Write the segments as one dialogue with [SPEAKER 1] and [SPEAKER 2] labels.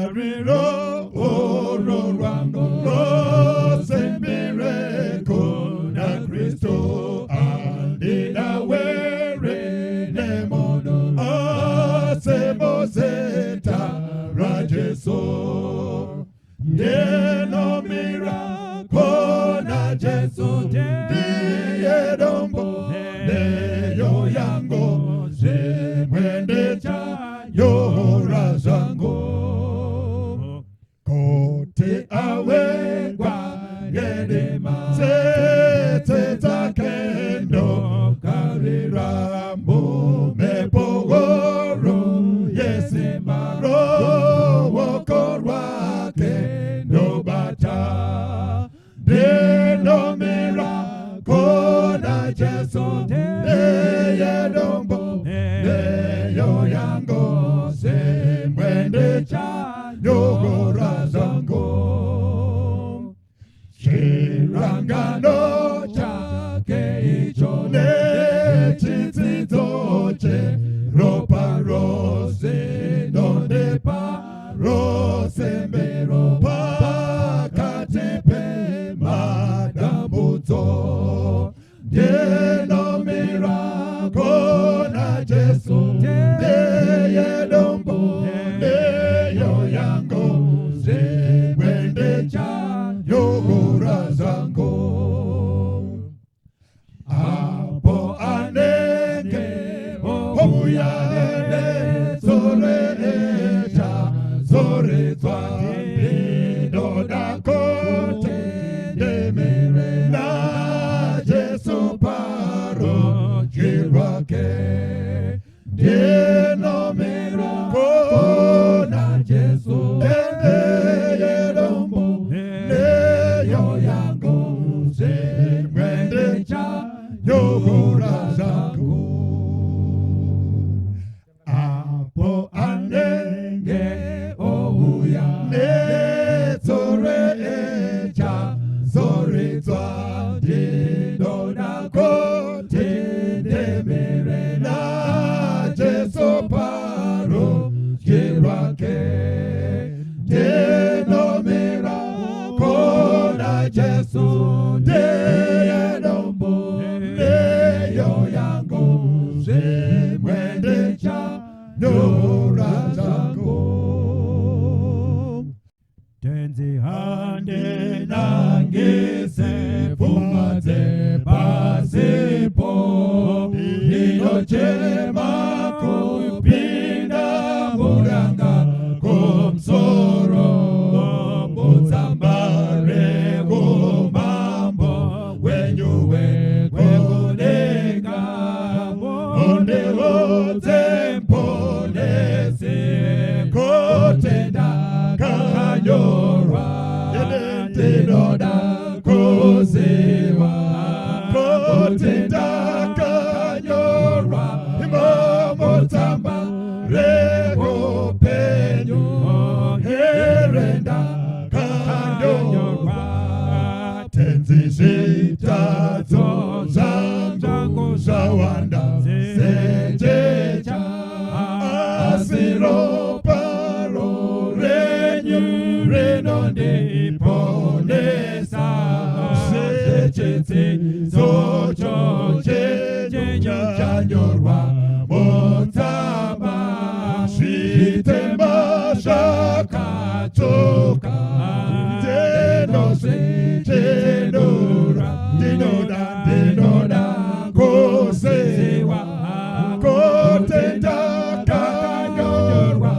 [SPEAKER 1] Kariro oro rwango rose miracle na Kristo andina were nemono asemoseta rajeso yeno miracle na Jesu diye dombo neyo yango zemwende cha yora zango kote awegwa yedema sete takendo karirambo mepogoro yesimaro wokorwa kendo bata deno miracle na Jesu neye dombo neyo yango semwende cha yogora zango chirangano chake icho netititoche ropa rose donde pa rose mbero pakatepe madamuto yeno miracle na Jesu neye dombo neyo yango zemwende cha yogora zango apo anenge obuya zore echa zore twande doda kote demere na Jesu paro jirwake deno miracle na Jesu neye dombo neyo yango zemwende cha yogora zango apo anenge ohuya nezore echa zore twande doda kote demere na Jesu paro jirwake deno miracle na Jesu neye dombo neyo yango zemwende cha yogora zango tenzi hande nangise fumaze pasipo inochema kupinda muranga kumsoro mutambare kumambo wenyuwe kwekunenga onde otempolesi kotenda kanyorwa tinoda kuziwa kotenda kanyorwa imamotamba rego penyu herenda kanyorwa tenzi zitazo zangu zawanda sejecha asiro paro renyu renonde ponesa sejete zocho jeje chanyorwa motama shitema shaka toka denose denora denoda kosewa kotenda kanyorwa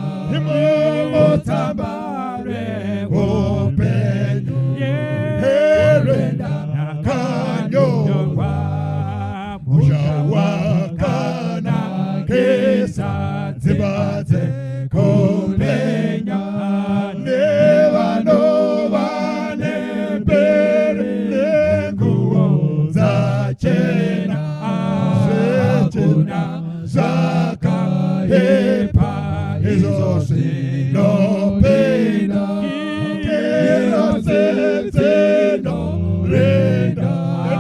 [SPEAKER 1] imotambare openyu herenda kanyorwa mushawakana kesa zibate kopenya nevano vane mbere nenguo zachena zechena zakahepa izosino pena kira zezeno renda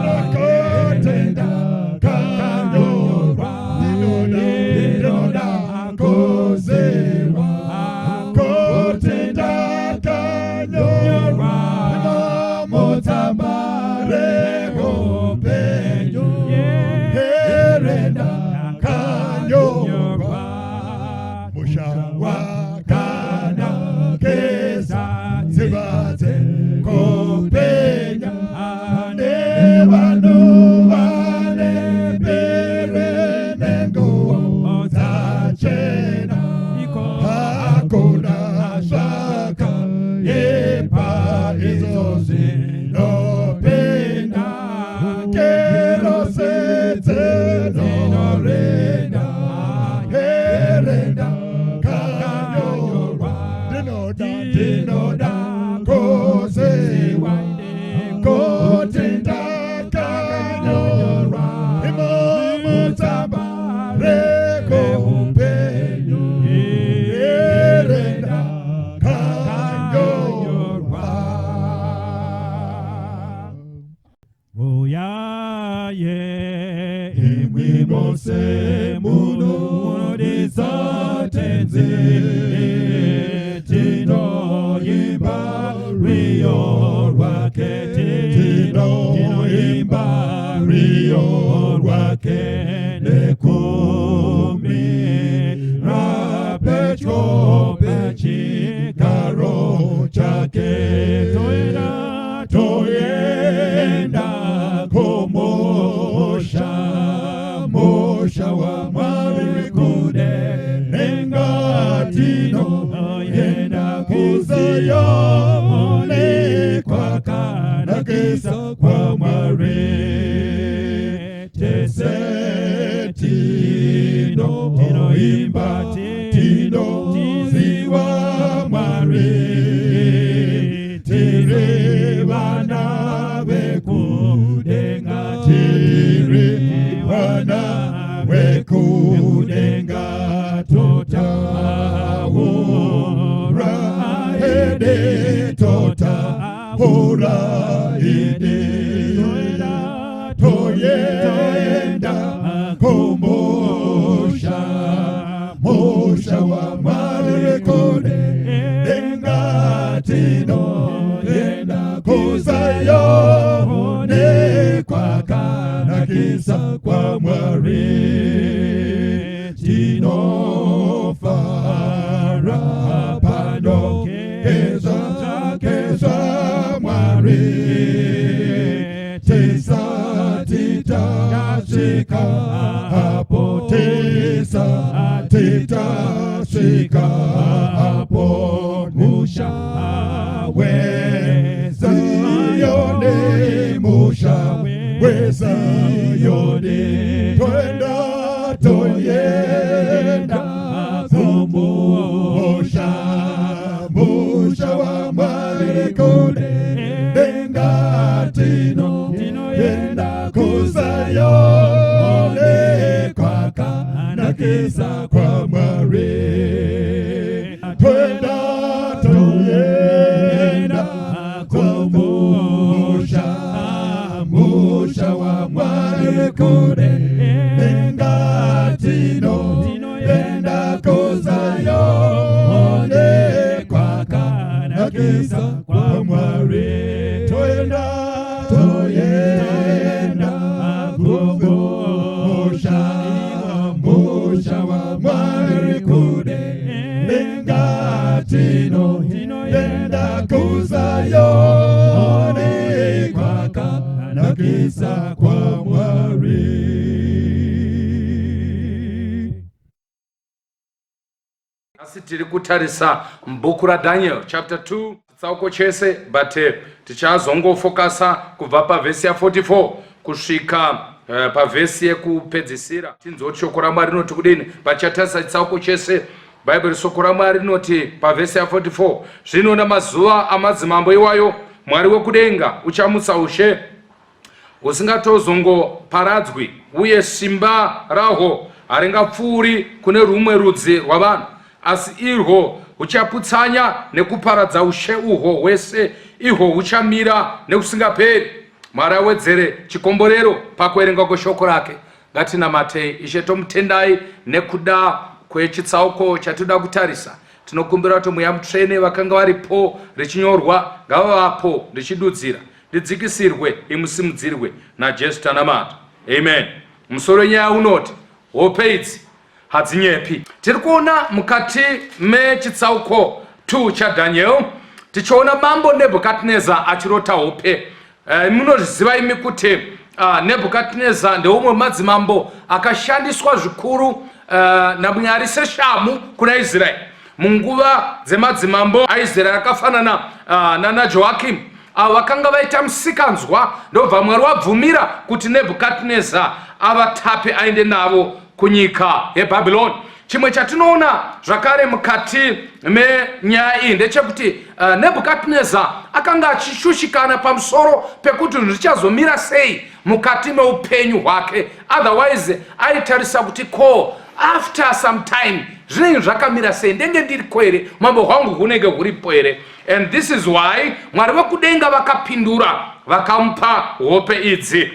[SPEAKER 1] nakotenda kanyorwa dinoda kozewa kotenda kana kesa zibathe kopenya nevano vane perenengo zachena hakuna shaka yepa izose nopenda kerosete norena herenda kanyorwa dinoda kose kotenda kanyorwa imomutamba reko umpenyo herenda kanyorwa
[SPEAKER 2] oyaye imwimose muno disatenze tino yimba rio wake tino yimba rio wake nekumi rapecho pechi karo chake toyenda komosha mosha wa marikude nengatino yenda kuzayone kwa kana kisa kwa mare tesetino tino imba tino ziwa mare tire vana vekudenga tire vana vekudenga totahura ede totahura ede toyenda komosha mosha wa marekode dengatino yenda kuzayone kwa kana kisa kwa mwari tino fara pano keza mwari tesa tita shika hapo tesa tita shika hapo musha weza yone musha weza yone twenda toyenda kumusha musha wa marekode dengatino yenda kuzayone kwa kana kisa kwa mare twenda toyenda kumusha musha wa marekode dengatino yenda kuzayone kwa kana kisa kwa mare twenda toyenda kumusha musha wa marekode dengatino yenda kuzayone kwa kana kisa kwa mwari.
[SPEAKER 3] Asi tiri kutarisa m'bhuku raDaniel chapter 2 tsauko chese but tichazongofokasa kubva pavhesi ya 44 kusvika pavhesi yekupedzisira. Tinzoti shoko raMwari rinoti kudini pachatarisa tsauko chese Bhaibheri shoko raMwari rinoti pavhesi ya 44 zvino namazuva amadzimambo iwayo Mwari wekudenga uchamutsa ushe usingatozongoparadzwi uye simba rahwo haringapfuuri kune rumwe rudzi rwavanhu asi irwo huchaputsanya nekuparadza ushe uhwo hwese ihwo huchamira nekusingaperi. Mwari awedzere chikomborero pakuerenga kweshoko rake. Ngatinamate Ishe tomutendai nekuda kwechitsauko chatoda kutarisa. Tinokumbira kuti mweya mutsvene vakanga varipo richinyorwa ngavavapo richidudzira ridzikisirwe imusimudzirwe naJesu tanamata. Amen. Musoro wenyaya unoti hope idzi hadzinyepi. Tiri kuona mukati mechitsauko 2 cha Daniel tichiona mambo Nebukadnezar achirota hope. Munozviziva imi kuti Nebukadnezar ndeumwe madzimambo akashandiswa zvikuru naMwari seshamu kuna Israeli. Munguva dzemadzimambo aIsraeri akafanana nana Joakim vakanga vaita musikanzwa, ndobva Mwari wabvumira kuti Nebukadnezar avatape aende navo kunyika yeBhabhironi. Chimwe chatinoona zvakare mukati menyaya iyi ndechekuti Nebukadnezar akanga achishushikana pamusoro pekuti zvichazomira sei mukati meupenyu hwake. Otherwise aitarisa kuti ko after some time zvinenge zvakamira sei, ndenge ndiriko here, mambo hwangu hunenge huripo here. And this is why Mwari vekudenga vakapindura vakamupa hope idzi.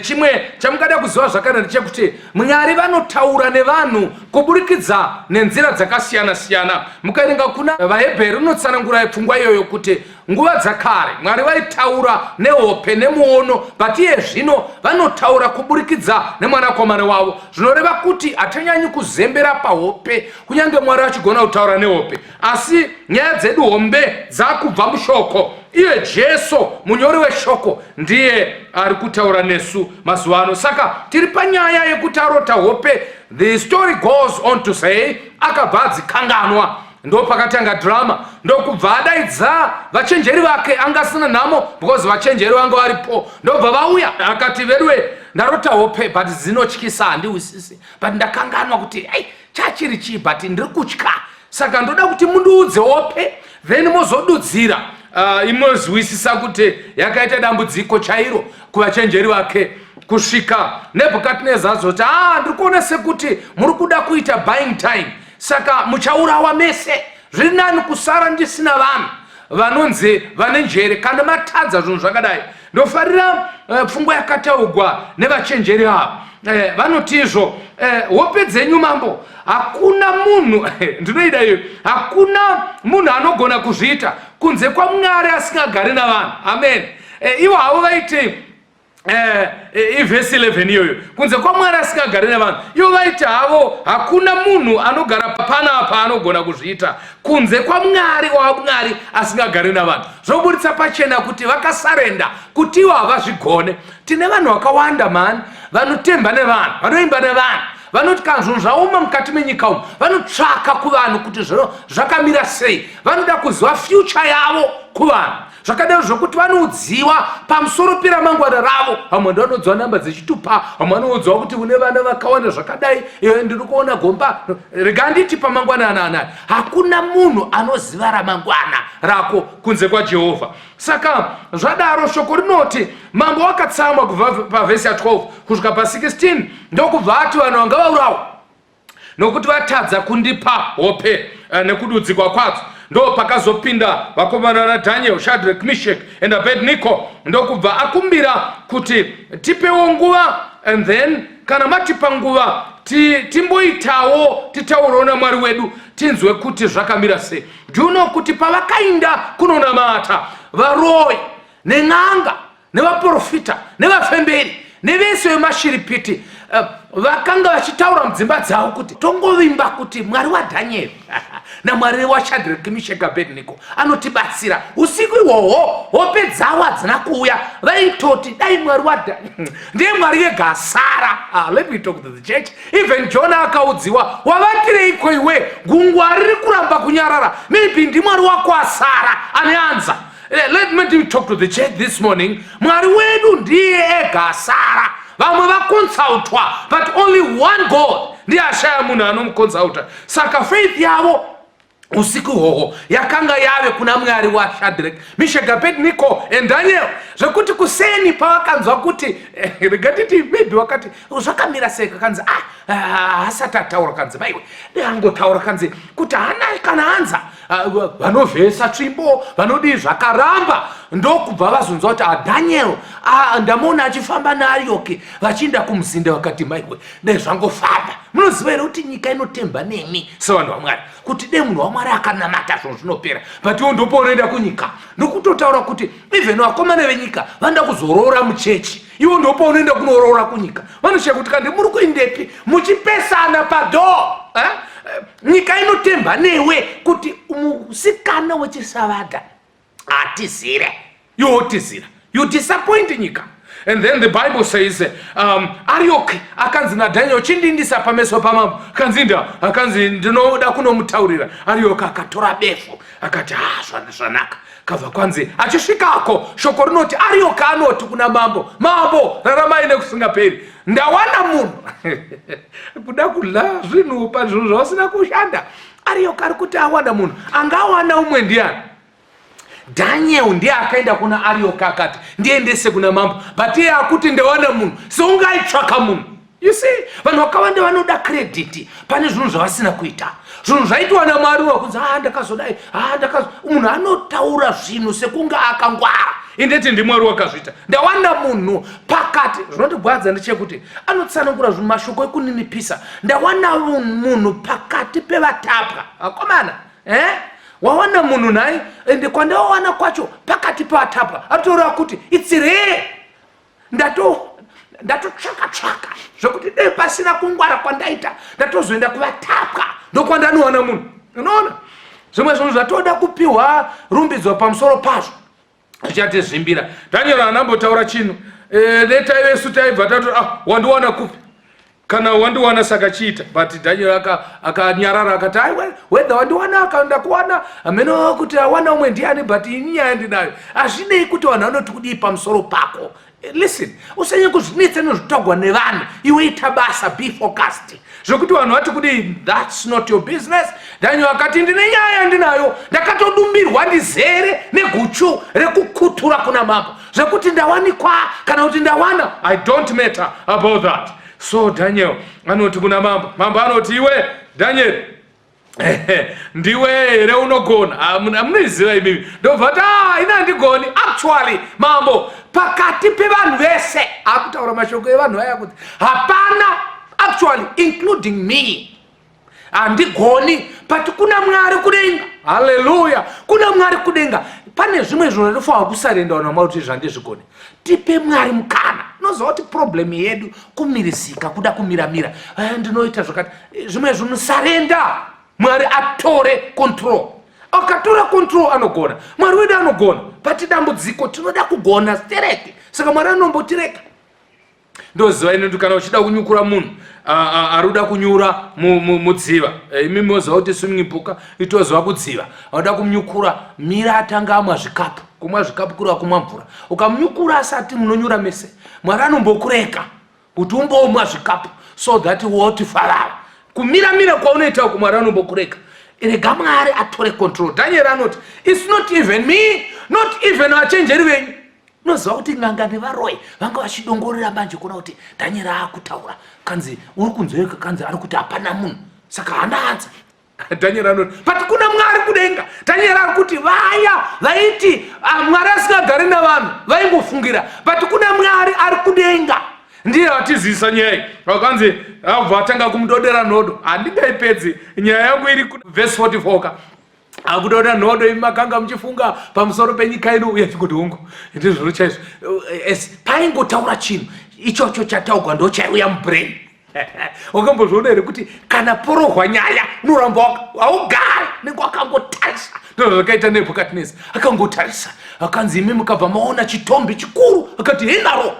[SPEAKER 3] Chimwe chamungada kuziva zvakare ndechekuti Mwari vanotaura nevanhu kuburikidza nenzira dzakasiyana-siyana. Mukaerenga kuna vaHebheru unotsanangura pfungwa iyoyo kuti nguva dzakare Mwari vaitaura nehope nemuono, but iye zvino vanotaura kuburikidza nemwanakomana wavo. Zvinoreva kuti hatinyanyi kuzembera pahope kunyange Mwari achigona kutaura nehope, asi nyaya dzedu hombe dzakubva mushoko. Iye Jesu munyori weshoko ndiye ari kutaura nesu mazuva ano. Saka tiri panyaya yekuti arota hope. The story goes on to say akabva adzikanganwa, ndo pakatanga drama, ndo kubva adaidza vachenjeri vake angasina nhamo because vachenjeri vange varipo, ndobva vauya akati veruwe ndarota hope but dzinotyisa handiwisisi, but ndakanganwa kuti chachiri chii but ndiri kutya, saka ndoda kuti mundiudze hope then mozodudzira. Imozwisisa kuti yakaita dambudziko chairo kuvachenjeri vake kusvika Nebukadnezar azoti ndiri kuona sekuti muri kuda kuita buying time, saka muchaurawa mese. Zviri nani kusara ndisina vanhu vanonzi vane njere kana matadza zvinhu zvakadai. Ndofarira pfungwa yakataurwa nevachenjeri ava. Vanoti izvo hope dzenyu mambo hakuna munhu ndinoida iyo, hakuna munhu anogona kuzviita kunze kwaMwari asingagari navanhu. Amen. Ivo havo vaiti ivhesi 11 iyoyo, kunze kwaMwari asingagari navanhu. Ivo vaiti havo hakuna munhu anogara panapa anogona kuzviita kunze kwaMwari waMwari asingagari navanhu. Zvoburitsa pachena kuti vakasarenda kuti ivo havazvigone. Tine vanhu vakawanda mani vanotemba nevanhu, vanoimba nevanhu, vanoti kana zvinhu zvaoma mukati menyika umu vanotsvaka kuvanhu kuti zvino zvakamira sei, vanoda kuziva future yavo kuvanhu. Zvakadaro zvokuti vanoudziwa pamusoro peramangwana ravo. Vamwe ndovanodziwa namba dzechitupa, vamwe vanoudziwa kuti une vana vakawanda zvakadai, iwe ndiri kuona gomba. Rega nditi pamangwana anaya hakuna munhu anoziva ramangwana rako kunze kwaJehovha. Saka zvadaro shoko rinoti mambo wakatsamwa kubva pavhesi ya 12 kusvika pa16 ndokubva ati vanhu vanga vaurawa nokuti vatadza kundipa hope nekududzikwa kwadzo. Ndo pakazopinda vakomana naDhaniel, Shadrach, Meshach and Abednego, ndokubva akumbira kuti tipewo nguva, and then kana matipa nguva timboitawo titaurawo naMwari wedu tinzwe kuti zvakamira sei. Ndiuno kuti pavakainda kunonamata varoyi nen'anga nevaprofita nevafemberi nevese vemashiripiti vakanga vachitaura mudzimba dzavo kuti tongovimba kuti Mwari waDhanieri naMwari waShadrach, Meshach, Abednego anotibatsira. Usiku ihwohwo hope dzavo hadzina kuuya, vaitoti dai Mwari waDhanieri ndiye Mwari vega asara. Let me talk to the church. Even Jona akaudziwa, wavatireiko iwe, gungwa riri kuramba kunyarara, maybe ndiMwari wako asara aneanza. Let me talk to the church this morning. Mwari wedu ndiye ega asara. Vamwe vakonsautwa, but only one God ndiye ashaya munhu anomukonzauta. Saka faith yavo usiku hoho yakanga yave kuna Mwari waShadrach, Meshach, Abednego and Daniel, zvekuti kuseni pavakanzwa kuti regatiti maybe wakati zvakamira sei, kanzi asati ataura, kanzi baiwe angotaura, kanzi kuti hana kana anza vanovhesa tsvimbo vanodii zvakaramba. Ndokubva vazonzwa kuti Daniel ndamona achifamba naArioki vachienda kumuzinda, vakati maiwe dai zvangofamba. Munoziva here kuti nyika inotemba nemi sevanhu vaMwari, kuti dai munhu waMwari akanamata zvinhu zvinopera, but iwo ndopo unoenda kunyika. Ndokutotaura kuti even vakomana venyika vanoda kuzorora muchechi, iwo ndopo unoenda kunoroora kunyika. Vanoshaya kuti kandi muri kuendepi muchipesana padho, nyika inotemba newe kuti musikana wechisavada atizire, yotizira, you disappoint nyika. And then the Bible says, Arioch akanzi naDhaniel chindindisa pameso pamambo, akanzi ndinoda kunomutaurira. Arioch akatora befu akati zvanaka. Kabva kwanzi achisvikako shoko rinoti Arioch anoti kuna mambo raramai nekusingaperi, ndawana munhu kuda kudla zvinhu pazvinhu zvasina kushanda. Arioch ari kuti awana munhu, angawana umwe ndiani? Daniel ndiye akaenda kuna Arioch akati ndiendese kuna mambo, but iye akuti ndawana munhu, seungaitsvaka munhu. You see, vanhu vakawanda vanoda credit pane zvinhu zvavasina kuita. Zvinhu zvaitwa naMwari wakunzi ndakazodai, munhu anotaura zvinhu sekunga akangwara. Indeti ndiMwari wakazviita. Ndawana munhu pakati, zvinondibvadza ndechekuti anotsanangura zvinhu mashoko ekuninipisa. Ndawana munhu pakati pevatapwa. Akomana, wawana munhu naye, ende kwandawana kwacho pakati pevatapwa. Atoreva kuti it's rare. Ndatotsvaka zvokuti dai pasina kungwara kwandaita ndatozoenda kuvatapwa, ndokwandanowana munhu. Unoona, zvimwe zvinhu zvatoda kupiwa rumbidzwa pamusoro pazvo zvichati zvimbira. Daniel anambotaura chinhu, netai vesu taibva tatori wandiwana kupi, kana wandiwana saka chiita. But Daniel akanyarara akati whether wandiwana akaenda kuwana ameno kuti awana umwe ndiani, but inyaya ndinayo. Hazvinei kuti vanhu vanoti kudii pamusoro pako. Listen, usanye kuzvinetsa nezvitogwa nevanhu, iwe ita basa, be focused. Zvokuti vanhu vati kudii, that's not your business. Daniel akati ndine nyaya ndinayo, ndakatodumbirwa ndizere neguchu rekukutura kuna mambo. Zvokuti ndawanikwa kana kuti ndawana, I don't matter about that. So Daniel anoti kuna mambo anoti iwe Daniel, ndiwe here unogona. Amuniziva imimi. Ndobvati ina ndigoni. Actually mambo pakati pevanhu vese akutaura mashoko evanhu vaya kuti hapana, actually including me, handigoni, but kuna Mwari kudenga. Hallelujah, kuna Mwari kudenga. Pane zvimwe zvinhu zvinofanira kusarenda vanhu vamwari kuti zvandizvigoni. Tipe Mwari mukana. Unoziva kuti problem yedu kumirizika, kuda kumiramira, ndinoita zvakati. Zvimwe zvinhu sarenda, Mwari atore control. Akatora control anogona. Mwari wedu anogona. Pati dambudziko tinoda kugona stereki. Saka Mwari anombotireka. Ndoziva ine kana uchida kunyukura munhu aruda kunyura mudziva, imi moziva kuti swimming pool itoziva kudziva, anoda kumnyukura, mira atanga amwa zvikapu, kumwa zvikapu kuri kumwa mvura. Ukamnyukura asati munonyura mese, Mwari anombokureka kuti umbomwa zvikapu, so that what farava kumira kwaunoita uku Mwari anombokureka. Rega Mwari atore control. Daniel anoti it's not even me, not even vachenjeri venyu. Unoziva kuti n'anga nevaroyi vanga vachidongorera manje kuona kuti Daniel akutaura, kanzi uri kunzweka, kanzi ari kuti hapana munhu, saka hanaanza. Daniel anoti but kuna Mwari kudenga. Daniel ari kuti vaya vaiti Mwari asingagari navanhu vaingofungira, but kuna Mwari ari kudenga ndiye atizisa nyaya. Vakanzi abva atanga kumudodera nhodo. Handingaipedzi nyaya yangu iri verse 44 akudodera nhodo imakanga muchifunga pamusoro penyika ino uye chikuti hongu ndizvo chaizvo paingotaura chinhu ichocho chataugwa ndo chaiuya mubrain. Wakambozviona here kuti kana porohwa nyaya unoramba haugari nenge wakangotarisa. Ndizvo zvakaita Nebhukadhineza, akangotarisa akanzi imi mukabva maona chitombi chikuru, akati inaro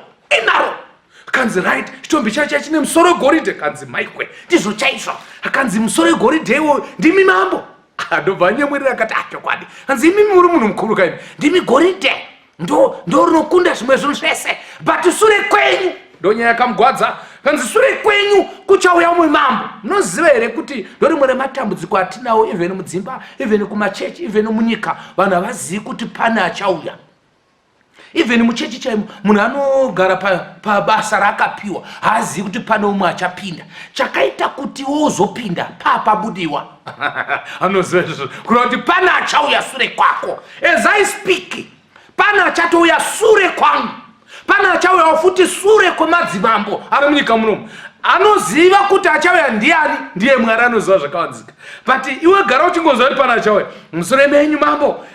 [SPEAKER 3] kanzi right, chitombi chacho chine musoro wegoridhe. Kanzi maikwe ndizvo chaizvo. Akanzi musoro wegoridhe iwo ndimi mambo. Ndobva nyemwerera akati chokwadi. Kanzi imi muri munhu mukuru kaini, ndimi goridhe ndo rinokunda zvimwe zvinhu zvese, but sure kwenyu ndo nyaya yakamugwadza. Kanzi sure kwenyu kuchauya mumwe mambo. Munoziva here kuti ndo rimwe rematambudziko atinawo even mudzimba, even kumachechi, even munyika, vanhu havazivi kuti pane achauya. Even muchechi chaimo munhu anogara pabasa raakapiwa haazivi kuti pane umwe achapinda. Chakaita kuti wozopinda pabudiwa. Anoziva izvozvo kuona kuti pane achauya sure kwako. As I speak, pane achatouya sure kwangu, pane achauya futi sure kwemadzimambo ari munyika munomu. anoziva kuti achauya ndiani, ndiye Mwari anoziva zvakawanzika. But iwe gara uchingonzwa kuti pana achauya, mushure menyu mambo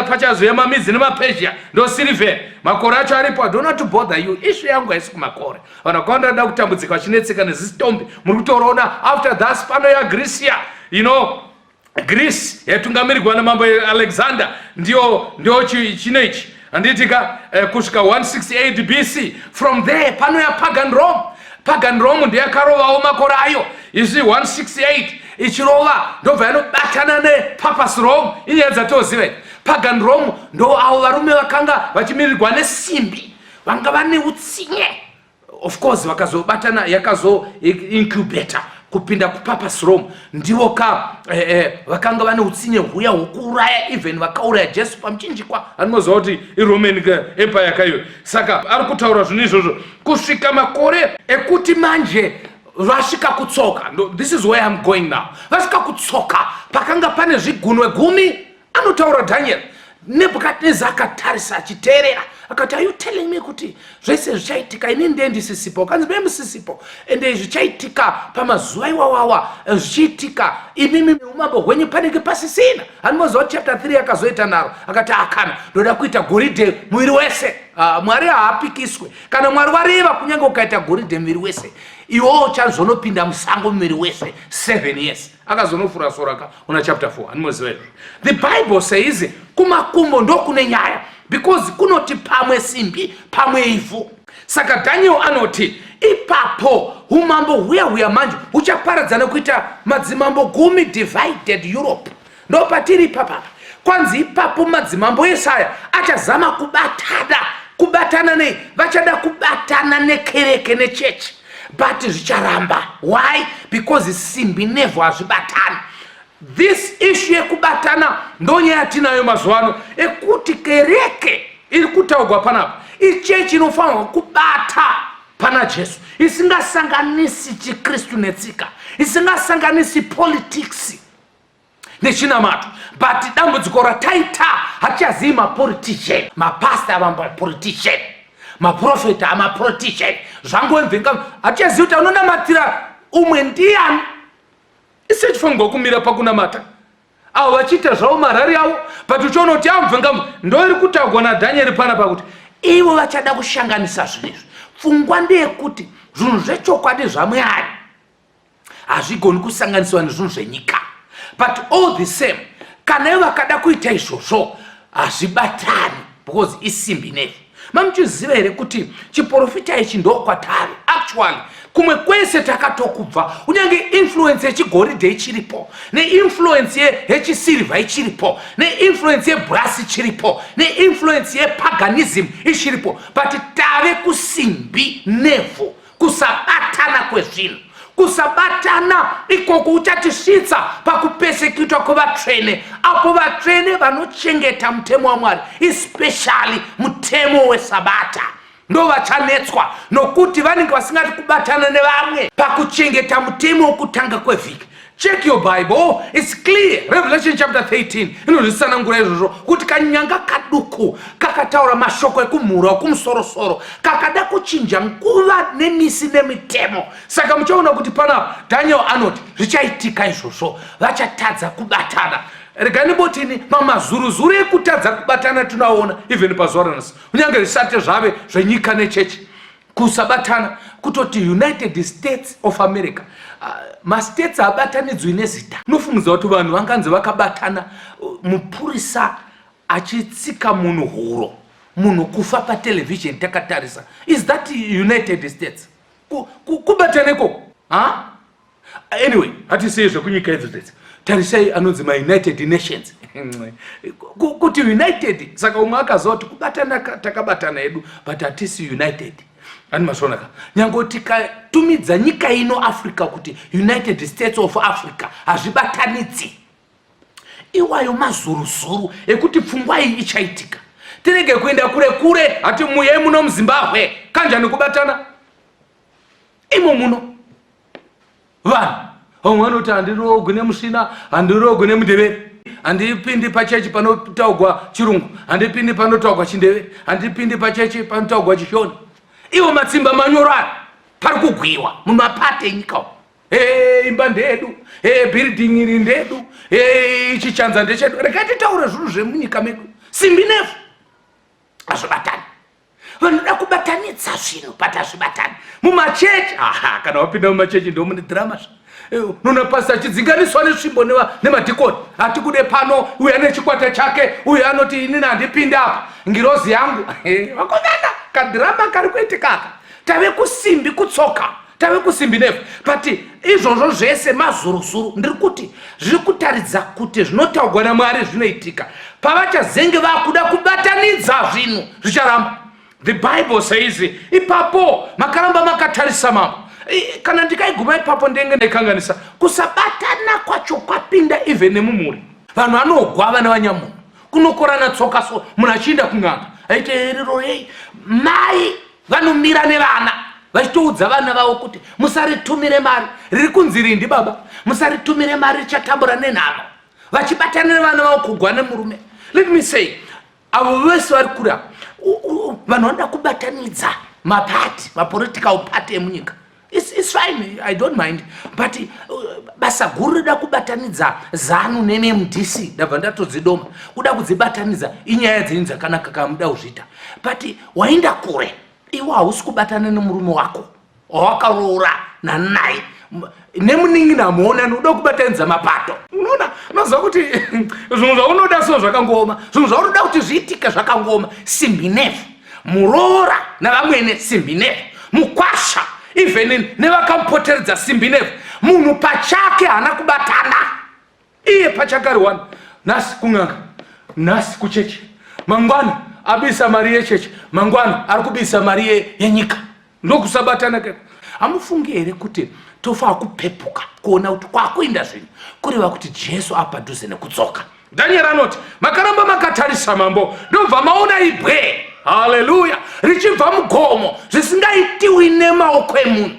[SPEAKER 3] pachazoya mamidzi nemaPezhia ndoSirivheri, makore acho aripo. Do not bother you. Issue yangu haisi kumakore. Vanhu vakawanda vanoda kutambudzika vachinetseka nezisitombi. Muri kutoona after that pano yaGrecia, you know, Greece yatungamirirwa namambo Alexander ndio chino ichi anditika kusvika 168 BC. From there pano ya pagan Rome ndiye yakarovawo makore ayo. Izvi 168 ichirova ndobva yanobatana nePapist Rome. Inyaya dzatoziva pagan Rome ndo avo varume vakanga vachimirirwa nesimbi, vanga vane utsinye. Of course vakazobatana yakazo incubata kupinda kuPapist Rome, ndivo vakanga vane utsinye huya hwokuuraya, even vakauraya Jesu pamuchinjikwa. Anoziva kuti iRoman Empire yakayo. Saka ari kutaura zvinhu izvozvo kusvika makore ekuti manje vasvika kutsoka. This is where I'm going now. Vasvika kutsoka pakanga pane zvigunwe 10. Anotaura Daniel. Nebukadnezar akatarisa achiteerera akati, are you telling me kuti zvese zvichaitika ini ndiye ndisisipo? Kanzi mbe musisipo ende zvichaitika pamazuva iwawawa zvichiitika imimi umambo hwenyu panenge pasisina. Anoziva kuti chapter 3 akazoita naro akati akana ndoda kuita goridhe muviri wese. Mwari haapikiswe. Kana Mwari wareva kunyange ukaita goridhe muviri wese, iwo chazonopinda musango muviri wese 7 years. Akazonofura soraka una chapter 4. Anoziva izvo. The Bible says kumakumbo ndo kune nyaya, because kunoti pamwe simbi pamwe ivhu. Saka Daniel anoti ipapo umambo huya manje huchaparadzana kuita madzimambo 10, divided Europe. Ndo patiri papa. Kwanzi ipapo madzimambo Yesaya achazama kubatana vachada kubatana nekereke nechechi, but zvicharamba. Why? Because simbi nevhu hazvibatani. This issue yekubatana ndonyaya yatinayo mazuwano ekuti kereke iri kutaurwa panapa ichechi inofanirwa kubata pana Jesu, isingasanganisi chiKristu netsika, isingasanganisi politics nechinamato. But dambudziko rataita hatichazivi mapolitician, mapasta ava mapolitician, maprofeta amapolitician, zvangomvenga hatichazivi kuti anonamatira umwe ndiani. Isi chifanirwa kumira pakunamata avo vachiita zvavo marari avo, but uchiona kuti amubvenga ndo iri kutaurwa naDhanieri panapa kuti ivo vachada kushanganisa zvinhu izvi. Pfungwa ndeyekuti zvinhu zvechokwadi zvaMwari hazvigoni kusanganiswa nezvinhu zvenyika. But all the same, kana ivo vakada kuita izvozvo hazvibatani, because isimbi nevhu. Mamuchiziva here kuti chiprofita ichi ndo kwatari actually kumwe kwese takatokubva, kunyange influence yechigoridhe ichiripo, neinfluence yechisilva ichiripo, neinfluence yebrasi ichiripo, neinfluence yepaganism ichiripo, but tave kusimbi nevhu, kusabatana kwezvinhu. Kusabatana ikoko uchatisvitsa pakupesekitwa kwavatsvene, apo vatsvene vanochengeta mutemo waMwari, especially mutemo weSabata, ndo vachanetswa nokuti vanenge vasingati kubatana nevamwe pakuchengeta mutemo wokutanga kwevhiki. Check your Bible, it's clear. Revelation chapter 13 inozvisanangura izvozvo kuti kanyanga kaduku kakataura mashoko ekumhura okumusoro-soro kakada kuchinja nguva nemisi nemitemo. Saka muchaona kuti pana Daniel anoti zvichaitika izvozvo, vachatadza kubatana. Regani botini mamazuruzuru ekutadza kubatana tunaona even pazuva ranhasi, kunyange zvisati zvave zvenyika nechechi kusabatana, kutoti United States of America mastates abatanidzwi nezita. Unofungidzwa kuti vanhu vanganzi vakabatana, mupurisa achitsika munhu huro, munhu kufa patelevision takatarisa. Is that United States? Kubataneko? Anyway, hatisei zvekunyika idzi dzese. Tarisai anonzi maUnited Nations. Kuti United, saka umwe akaziva kuti kubatana takabatana edu, but hatisi United. Ani masonaka nyango tikatumidza nyika ino Africa kuti United States of Africa hazvibatanidzi. Iwayo mazuruzuru ekuti pfungwa iyi ichaitika. Tirege kuenda kure hati muye muno muZimbabwe kanjani kubatana imo muno vanhu vamwe vanoti handirogwe nemusvina, handirogwe nemudevere, handipindi pachechi panotaurwa chirungu, handipindi panotaurwa chindevere, handipindi pachechi panotaurwa chishona. Iwo matsimba manyorana pari kugwiwa mumapate enyika imba ndedu building iri ndedu ichi chanza ndechedu. Regai titaure zvinhu zvemunyika medu. Simbi nefu hazvibatani. Vanoda kubatanidza zvinhu but hazvibatani. Mumachechi kana wapinda mumachechi ndo mune drama. Nona pastor achidzinganiswa nesvimbo nemadhikoni. Hatikude pano, uyu ane chikwata chake, uyu anoti inini handipinde apa, ngirozi yangu. Vakomana kadhirama kari kuitika aka. Tave kusimbi kutsoka, tave kusimbi nefu. But izvozvo zvese mazurusuru ndiri kuti zviri kutaridza kuti zvinotaurwa naMwari zvinoitika. Pavachazenge vakuda kubatanidza zvinhu zvicharamba. The Bible says ipapo makaramba makatarisa mambo. Kana ndikaiguma ipapo ndenge ndaikanganisa kusabatana kwacho kwapinda even nemumuri. Vanhu vanogwava nevanyamunhu kunokorana tsoka so munhu achiinda kung'anga aite eriro mai vanomira nevana vachitoudza vana vavo kuti musaritumire mari riri kunzi rindi baba, musaritumire mari richatambura nenhamo, vachibatana nevana vavo kugwa nemurume. Let me say, avo vese vari kura vanhu vanoda kubatanidza mapati, mapolitical party emunyika. It's fine, I don't mind. But basa guru rida kubatanidza ZANU neMDC ndabva ndatodzidoma kuda kudzibatanidza inyaya dzenyu dzakanaka kamuda kuzviita. But waenda kure iwe hausi kubatana nemurume wako wawakaroora naye nemuningi namuona noda kubatanidza mapato. Unoona maziva kuti zvinhu zvaunoda so zvakangoma, zvinhu zvaunoda kuti zviitike zvakangoma. Simbi nefu muroora navamwene simbi nefu mukwasha even nevakamupoteredza simbi nefu. Munhu pachake hana kubatana iye pachake ari wani. Nhasi kung'anga, nhasi kuchechi, mangwana abisa mari yechechi, mangwana ari kubisa mari yenyika. Ndokusabatana keko. Hamufungi here kuti tofa kupepuka kuona kuti kwakuinda zvinhu kureva kuti Jesu apadhuze nekudzoka. Daniel anoti makaramba makatarisa mambo ndobva maona ibwe, haleluya, richibva mugomo zvisingaitiwi nemaoko emunhu.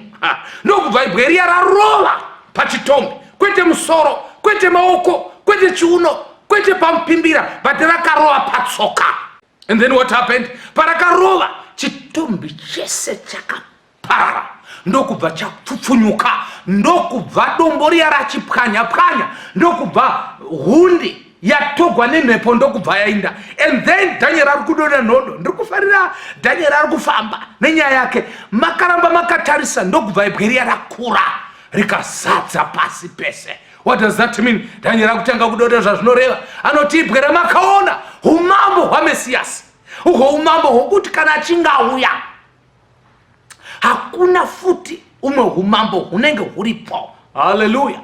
[SPEAKER 3] Ndokubva ibwe riya rarova pachitombi, kwete musoro, kwete maoko, kwete chiuno, kwete pamupimbira, but rakarova patsoka. And then what happened? Parakarova chitombi chese chakaparara, ndokubva chapfupfunyuka, ndokubva dombo riya rachipwanya-pwanya, ndokubva hundi yatogwa nemhepo ndokubva yainda. And then Daniel ari kudonha nhondo. Ndiri kufarira Daniel ari kufamba nenyaya yake. Makaramba makatarisa ndokubva ibwe riya rakura rikazadza pasi pese. What does that mean? Daniel ari kutanga kudonha zvazvinoreva. Anoti ibwe ramakaona umambo hwaMesiyasi, uhwo umambo hwokuti kana achinge auya hakuna futi umwe umambo hunenge huripo. Haleluya.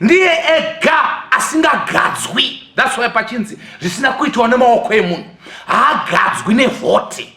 [SPEAKER 3] Ndiye ega asingagadzwi. That's why pachinzi zvisina kuitwa nemaoko emunhu. Haagadzwi nevhoti,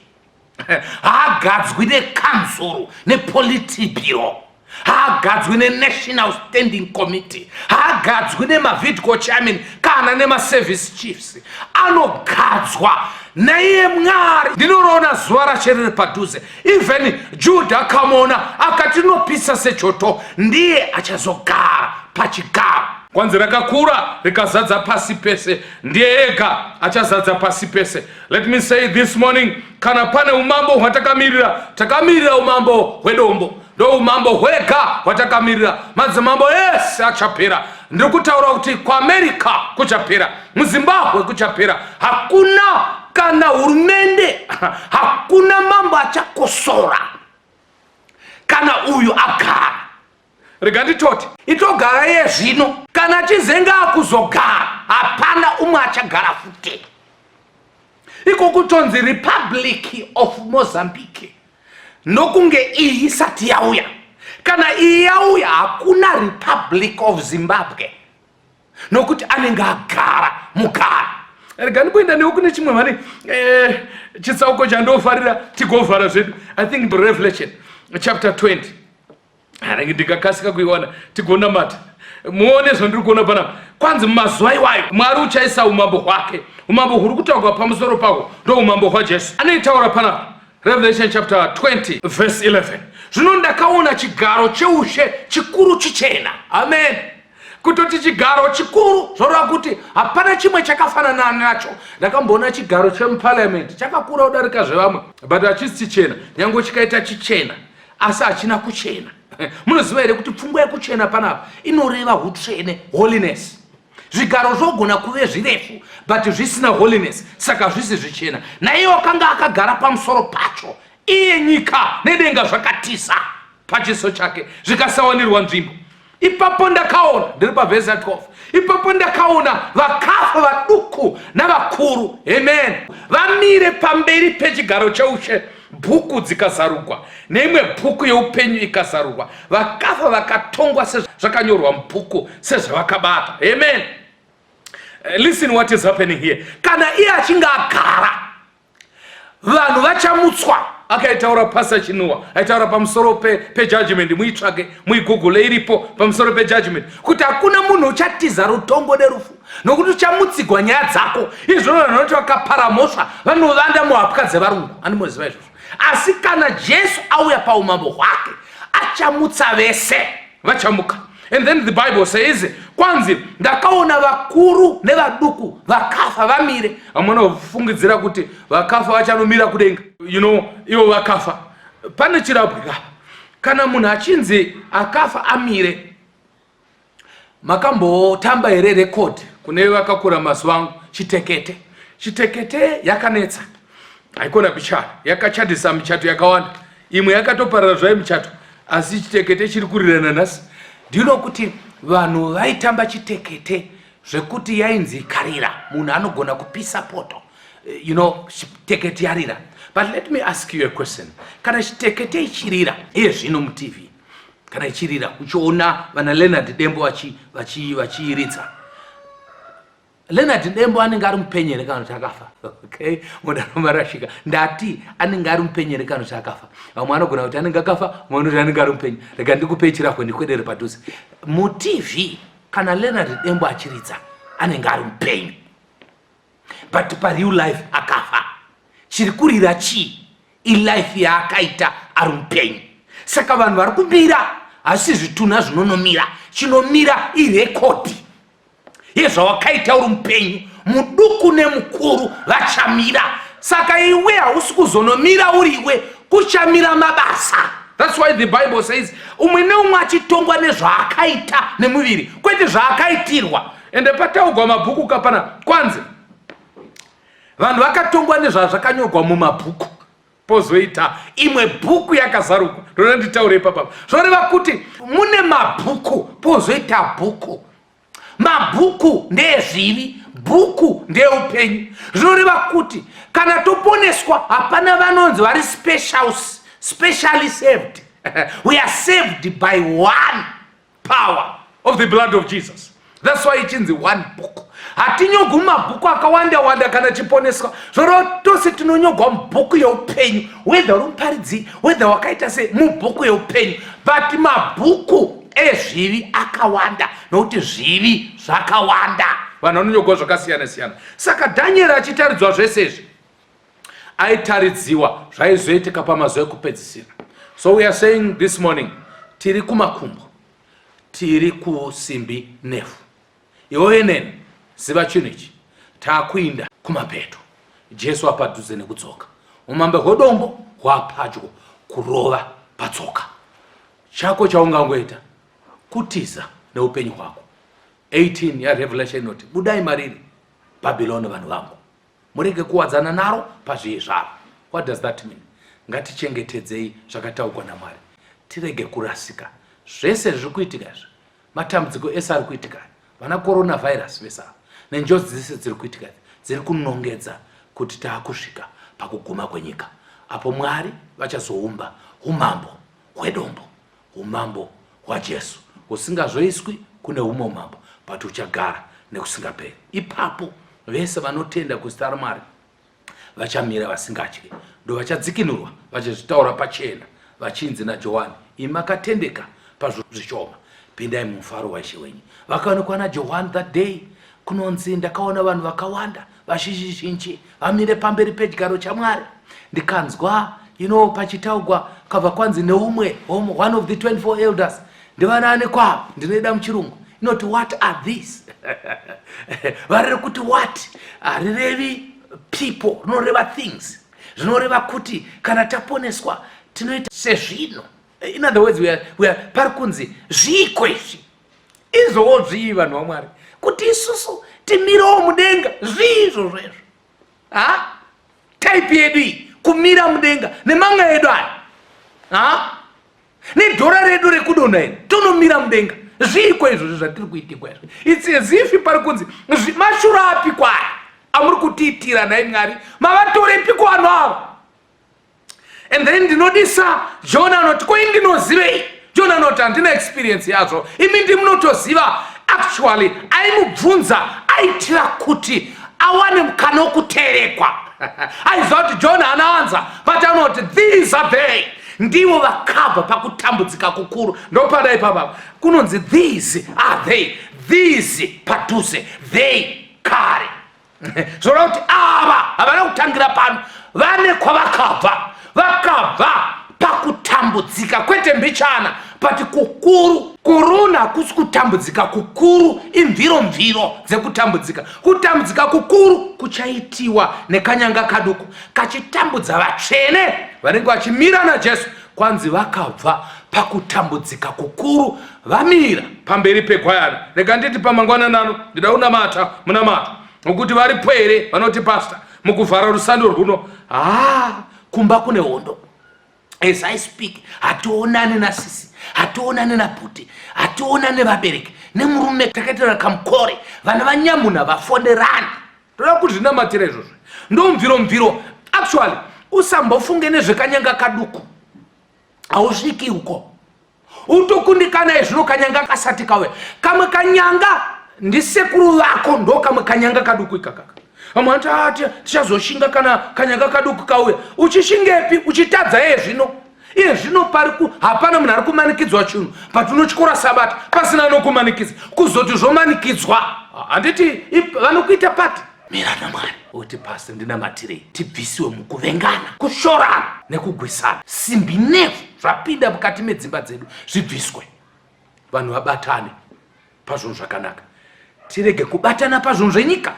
[SPEAKER 3] haagadzwi nekansuru nepolitibiro, haagadzwi neNational Standing Committee, haagadzwi nemavidco chairman kana nemaservice chiefs. Anogadzwa naiye Mwari. Ndinoroona zuva racho riri padhuze. Even Judha akamuona akati nopisa sechoto, ndiye achazogara pachigaro. Kwanzi rakakura rikazadza pasi pese, ndiye ega achazadza pasi pese. Let me say this morning, kana pane umambo hwatakamirira, takamirira umambo hwedombo. Ndo umambo hwega hwatakamirira. Madzimambo ese achapera. Ndiri kutaura kuti kuAmerica kuchapera, muZimbabwe kuchapera. Hakuna kana hurumende, hakuna mambo achakosora kana uyu agara. Rega nditoti itogara iye zvino, kana chizenga akuzogara hapana umwe achagara futi. Iko kutonzi Republic of Mozambique nokunge iyi isati yauya. Kana iyi yauya hakuna Republic of Zimbabwe nokuti anenge agara mugara. Rega ndikuenda newe kune chimwe mhani chitsauko chandofarira tigovhara zvedu. I think Revelation chapter 20. Ndikakasika kuiwana tigona mata muone zvandiri kuona panapa. Kwanzi mumazuva iwayo Mwari uchaisa umambo hwake. Umambo huri kutaurwa pamusoro pahwo ndo umambo hwaJesu. Anoitaura panapa Revelation chapter 20 verse 11. Zvino ndakaona chigaro cheushe chikuru chichena. Amen. Kutoti chigaro chikuru zvoreva kuti hapana chimwe chakafanana nacho. Ndakamboona chigaro chemuparliament chakakura kudarika zvevamwe, but hachisi chichena. Nyange chikaita chichena asi hachina kuchena. Munoziva here kuti pfungwa yekuchena panapa inoreva utsvene, holiness. Zvigaro zvogona kuve zvirefu but zvisina holiness, saka zvisi zvichena. Naiye wakanga akagara pamusoro pacho, iye nyika nedenga zvakatisa pachiso chake zvikasawanirwa nzvimbo. Ipapo ndakaona, ndiri pavhesi 12, ipapo ndakaona vakafa vaduku navakuru, amen, vamire pamberi pechigaro cheushe, bhuku dzikazarurwa neimwe bhuku yeupenyu ikazarurwa. Vakafa vakatongwa sezvakanyorwa mubhuku sezvavakabata, amen. Listen what is happening here. Kana iye achinge agara, vanhu vachamutswa. Akaitaura pasa Chinua, aitaura pamusoro pe-judgment, muitsvage, muigoogle iripo pamusoro pe-judgment, kuti hakuna munhu uchatiza rutongo nerufu, nokuti uchamutsigwa nyaya dzako. Izvozvo vanoti vakapara mhosva vanovanda muhapwa dzevarungu, andimoziva izvozvo. Asi kana Jesu auya paumambo hwake, achamutsa vese, vachamuka. And then the Bible says, kwanzi ndakaona vakuru nevaduku vakafa vamire. Amwana ufungidzira kuti vakafa vachanomira kudenga. You know, ivo vakafa. Pane chirabwika. Kana munhu achinzi akafa amire, makambotamba here record kune vakakura mazuva angu, Chitekete. Chitekete yakanetsa. Haikona bichana. Yakachatisa michato yakawanda. Imwe yakatoparara zvayo michato. Asi Chitekete chiri kurirana nhasi. Do you know kuti vanhu vaitamba Chitekete zvekuti yainzi karira, munhu anogona kupisa poto. You know, Chitekete yarira. But let me ask you a question. Kana Chitekete ichirira, iye zvino mu-TV, kana ichirira, uchiona vana Leonard Dembo vachiiridza. Leonard Dembo anenge ari mupenyere kana kuti akafa. Okay? Munhu anomarashika. Ndati anenge ari mupenyere kana kuti akafa. Vamwe anogona kuti anenge akafa, mumwe anoti anenge ari mupenyu. Rega ndikupe chirahwe ndikwedere padhuze. Mu-TV kana Leonard Dembo achiridza, anenge ari mupenyu. But pa-real life akafa. Chiri kurira chii? I-life yaakaita ari mupenyu. Saka vanhu vari kumira, asi zvituna zvinonomira. Chinomira irekodi yezvawakaita uri mupenyu, muduku nemukuru vachamira. Saka iwe hausi kuzonomira uriwe, kuchamira mabasa. That's why the Bible says, umwe neumwe achitongwa nezvaakaita nemuviri, kwete zvaakaitirwa. Ende pataugwa mabhuku kapana, kwanze vanhu vakatongwa nezvazvakanyorwa mumabhuku, pozoita imwe bhuku yakazarurwa. Ndona nditaure ipapa. Zvoreva kuti mune mabhuku, pozoita bhuku. Mabhuku ndezvivi, bhuku ndeupenyu. Zvoreva kuti kana toponeswa, hapana vanonzi vari specially saved. We are saved by one power of the blood of Jesus. That's why ichinzi one book. Hatinyogwa mabhuku akawanda kana chiponeswa. Zvoreva tose tinonyogwa mubhuku yeupenyu, whether uri muparidzi, whether wakaita sei, mubhuku yeupenyu. But mabhuku ezvivi akawanda, nokuti zvivi zvakawanda. Vanhu vanonyogwa zvakasiyana siyana. Saka Daniel achitaridzwa zvese izvi, aitaridziwa zvaizoitika pamazuva ekupedzisira. So we are saying this morning, tiri kumakumbo, tiri kusimbi nefu. Iwe neni, ziva chinhu ichi, taakuinda kumapeto. Jesu apadhuze nekudzoka. Umambe hwedombo hwapadyo kurova patsoka. Chako chaungangoita kutiza neupenyu hwako. 18 ya Revelation inoti, budai mariri Babyloni vanhu vangu, murege kuwadzana naro pazvivi zvaro. What does that mean? Ngatichengetedzei zvakataurwa naMwari, tirege kurasika. Zvese zviri kuitika izvi, matambudziko ese ari kuitika, vana coronavirus vese nenjodzi dzese dziri kuitika, dziri kunongedza kuti taakusvika pakuguma kwenyika, apo Mwari vachazoumba umambo hwedombo, umambo hwaJesu, husingazoiswi kune humwe umambo, but uchagara nekusingaperi. Ipapo vese vanotenda kuzita raMwari vachamira vasingatyi, ndo vachadzikinurwa, vachazvitaura pachena, vachinzi naJohani, imi makatendeka pazvishoma, pindai mumufaro waIshe wenyu. Vakaonekwa naJohani that day, kunonzi ndakaona vanhu vakawanda vazhinji vamire pamberi pechigaro chaMwari. Ndikanzwa, pachitaugwa kabva kwanzi neumwe, one of the 24 elders, ndivanani kwavo, ndinoida muchirungu, inoti what are these? Varere kuti what? Harirevi people, rinoreva things. Zvinoreva kuti kana taponeswa tinoita sezvino. In other words, we are parikunzi zvikwezvi izvowo zvii vanhu vaMwari kuti isusu timirawo mudenga zvizvo zvezvo type yedu iyi kumira mudenga nemanga edu aya nedhora redu rekudonha iri tonomira mudenga zviko izvozvo zvatiri kuitikwa izvo. It's as if parikunzi mashuro api kwari amuri kutiitira nai Mwari mavatorepi kuvanhu ava. And then ndinodisa Jona anoti ko indinozivei. Jona anoti handina experience yazvo, imi ndimunotoziva. Actually aimubvunza aitira kuti awane mukana wokuterekwa. Aiziva kuti Jona anawanza, but anoti these are they. Ndivo vakabva pakutambudzika kukuru. Ndopada ipapa kunonzi these are they, these padhuze, they kare. Zvoreva kuti ava havana kutangira pano, vane kwavakabva. Vakabva pakutambudzika kwete mbichana, but kukuru. Kuruna hakusi kutambudzika kukuru, imviro dzekutambudzika. Kutambudzika kukuru kuchaitiwa nekanyanga kaduku kachitambudza vatsvene vanenge vachimira naJesu. Kwanzi vakabva pakutambudzika kukuru vamira pamberi pegwayana. Rega nditi pamangwananano ndida unamata munamata nokuti varipo here vanoti pastor mukuvhara rusando rwuno kumba kune hondo. As I speak, hatoonani nasisi, hatoonani naputi, hatoonani vabereki nemurume takaitira kamukore vana vanyamuna vafonderana. Toda kuti zvinamatira izvozvo ndomviro. Actually usambofunge nezvekanyanga kaduku, hausviki uko. Utokundikana izvino kanyanga kasati kauya. Kamwe kanyanga ndisekuru vako ndo kamwe kanyanga kaduku ikakaka. Amwati tichazoshinga kana kanyanga kaduku kauya. Uchishingepi? Uchitadza zvino pariku hapana munhu ari kumanikidzwa chinhu. Patunochikora Sabata pasina nokumanikidza. Kuzoti zvomanikidzwa handiti vanokuita pati. Mira naMwari uti pastor ndinamatirei tibvisiwe mukuvengana, kushorana nekugwisana. Simbi nevhu zvapinda mukati medzimba dzedu zvibviswe. Vanhu vabatane pazvinhu zvakanaka. Tirege kubatana pazvinhu zvenyika,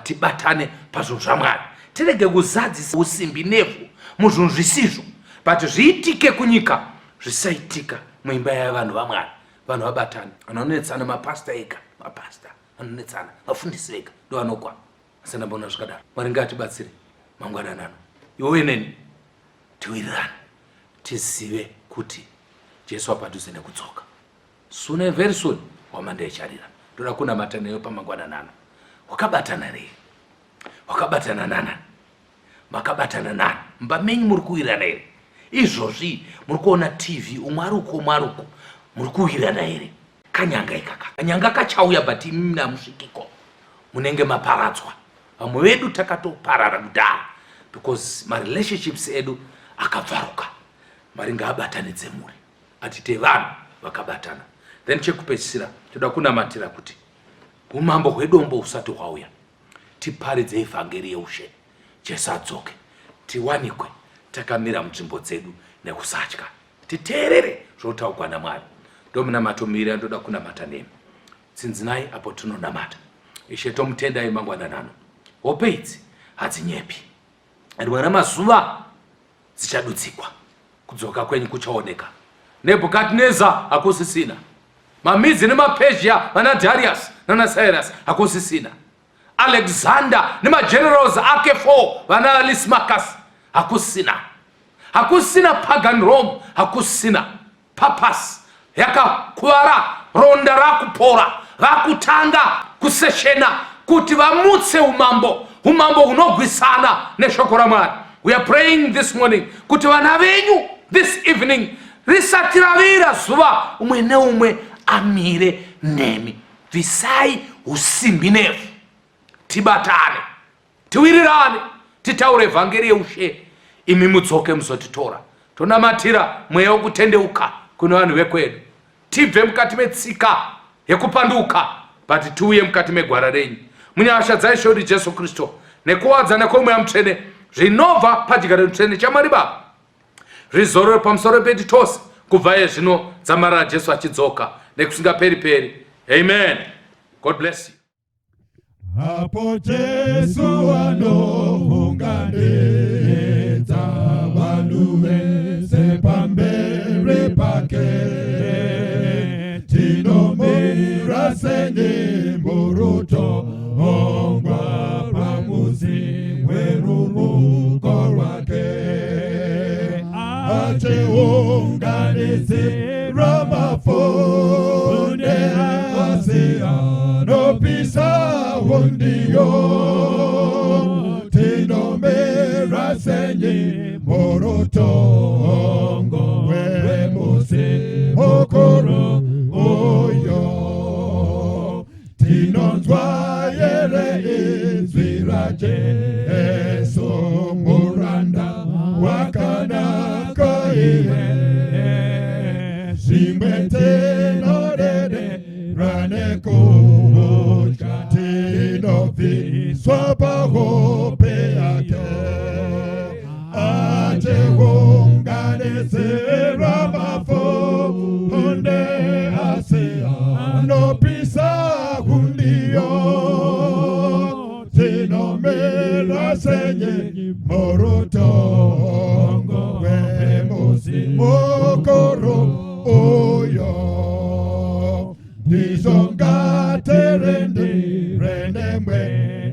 [SPEAKER 3] tibatane pazvinhu zvaMwari. Tirege kuzadzisa usimbi nevhu muzvinhu zvisizvo, but zviitike kunyika zvisaitika muimba yavanhu vaMwari. Vanhu vabatane. Vanonetsana mapasta ega, mapasta vanonetsana, vafundisi vega ndo vanokwana. Asina mbona zvakadaro. Mwari ngatibatsire mangwananano. Iwe neni tiwirirane tizive kuti Jesu apadhuze nekudzoka. Soon and very soon wamanda icharira. Ndoda kunamata neyo pamangwananano. Wakabatana rei? Wakabatana nana? Makabatana nani? Mba menyu muri kuwirirana here? Izvozvi muri kuona TV umwaruko muri kuwirirana here? Kanyanga ikaka. Kanyanga kachauya but imi hamusvikiko. Munenge maparadzwa. Vamwe vedu takatoparara kudhara because my relationships edu akabvaruka. Mwari ngaabatanidze muri atite vanhu vakabatana. Then chekupedzisira toda kunamatira kuti umambo hwedombo husati hwauya tiparidze evhangeri yeushe. Jesu adzoke tiwanikwe takamira munzvimbo dzedu nekusatya, titeerere zvotaurwa naMwari. Ndomunamatomira ndoda kunamata nemi. Tsinzinai apo tinonamata. Ishe tomutendai mangwananano. Hope idzi hadzinyepi. Rimwe ramazuva dzichadutsikwa. Kudzoka kwenyu kuchaoneka. Nebhukadhineza hakusisina. Mamidzi nemaPezhia vana Darius nana Cyrus hakusisina. Alexander nemagenerals ake 4 vana Lysimachus hakusina. Hakusina pagan Rome, hakusina. Papas yakakuvara, ronda rakupora, vakutanga kuseshena kuti vamutse umambo hunogwisana neshoko raMwari. We are praying this morning kuti vana venyu this evening risati ravira zuva umwe neumwe amire nemi. Bvisai usimbi nevhu, tibatane, tiwirirane, titaure evhangeri yeushe. Imi mudzoke muzotitora. Tonamatira mweya wokutendeuka kune vanhu vekwedu. Tibve mukati metsika yekupanduka, but tiuye mukati megwara renyu. Munyasha dzaIshe Jesu Kristu nekuwadzana kweMweya Mutsvene zvinobva pachigaro chitsvene chaMwari Baba zvizorore pamusoro pedu tose kubva zvino dzamarara Jesu achidzoka nekusingaperi-peri. Amen. God bless you.
[SPEAKER 2] Hapo Jesu anounganidza vanhu vese pamberi pa unganisira mafunde asia no pisa undio tinomera senye morotongo we mose okoro oyo tinonzwa yere izviraje eso muranda wakana koiwe Simete no dede rane kucha tinofi swapa hope ake ate wongane sera mafo hunde ase no pisa hundio tino mera senye morotongo we mosi mokoro oyo nizonga terende renemwe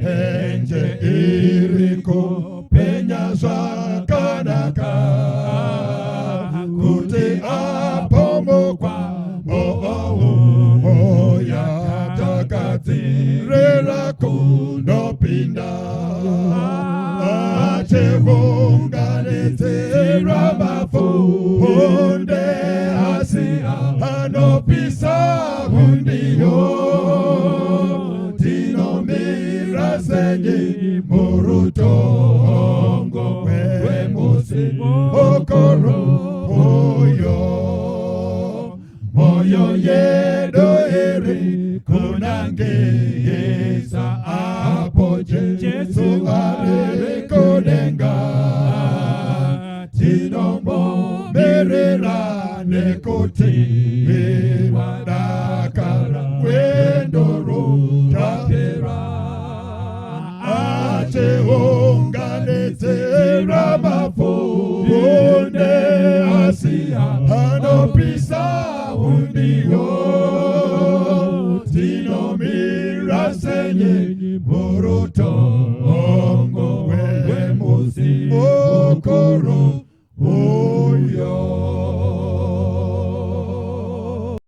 [SPEAKER 2] enje iriko penya swakanaka kuti apomo kwa oya takati rela kunopinda achevongane tera mafunde anopisa hundio tinomira senye morutongo we mose okoro oyo moyo yedo ere kunangeza apoje Jesu are konenga tinombo merera nekoti wadakara wendoro tapera ate ongane tera mafunde asia anopisa undio tinomira senye moroto